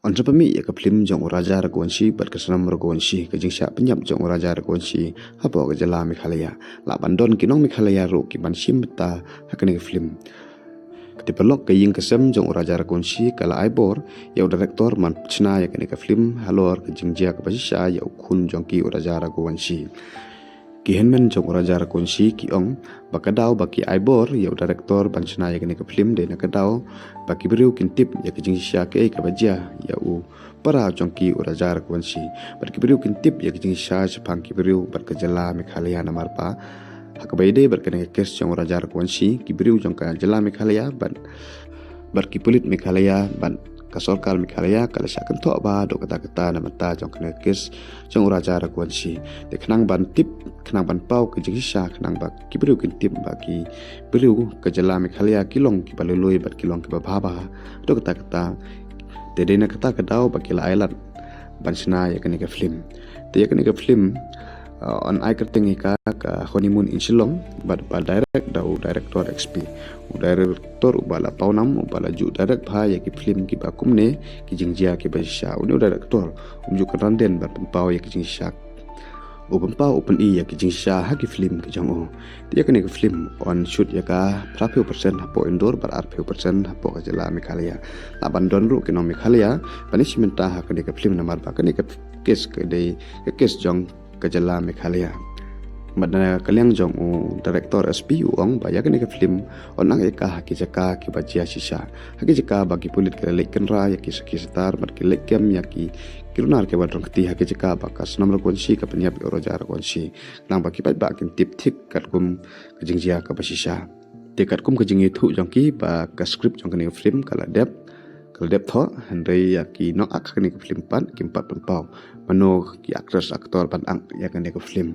Onsa pami ya ka film jong raja ragonsi bar ka sanam ragonsi ka jing sha penyap jong raja ragonsi hapo ka jala Meghalaya la bandon kinong Meghalaya ro ki ban simta hakane ka film Tipelok ka ying kesem jong raja ragonsi kala aibor ya director man chna ya kane ka film halor ka jingjia ka basisha ya ukun jong ki raja ragonsi ki henmen jong raja ragonsi ki ong bakadaw baki aibor ya director ban chna ya kane ka film de na kadaw baki beriu kintip ya ka jingjia ke ka bajia ya u para jong ki raja ragonsi baki beriu kintip ya ka jingjia sepang ki beriu bar ka jala Meghalaya na marpa hakabaide berkena kes jong raja ragonsi ki beriu jong ka jala Meghalaya ban berkipulit Meghalaya ban kasorkal Meghalaya kala syakan to ba do kata-kata na mata jong kena kes jong raja ragonsi de kenang ban tip kenang ban pau ke jingsa kenang ba ki beriu kintip bagi beriu ke jala Meghalaya kilong ki balului bat kilong ki bababa do kata-kata de na kata kadau bagi la island ban sina ya kena ke film de ya kena ke film on ai kerting ka honeymoon in Shillong bad direct dau director XP director ubala paunam ubala ju direct bha ya ki film ki ba kumne ki jingjia ki ba sha uni director umju randen ba pau ya ki jingsha pau open ya ki jingsha ha ki film ki jong dia kene ki film on shoot ya ka 30% hapo indoor bar 40% hapo ka jala Meghalaya la bandon ru ki no Meghalaya punishment ta ha kene ki film namar ba kene ki kes ke de kes jong ke jala Meghalaya madana kaliang jong director SP ong baya kene ke film onang eka haki jaka ki bajia sisa haki jaka bagi pulit ke leken ra ya ki sekitar bar ki lekem ya ki kirunar ke badrong keti haki jaka bakas namra konsi ka penyap raja konsi nang bagi pai ba kin tip tik kat kum ke jingjia ka basisa tekat kum ke jingi thu jong ki ba ka script jong kene film kala dep tho handai ya ki no ak kene ke film pan ki 4 pau mano ki actress aktor pan ang ya kene ke film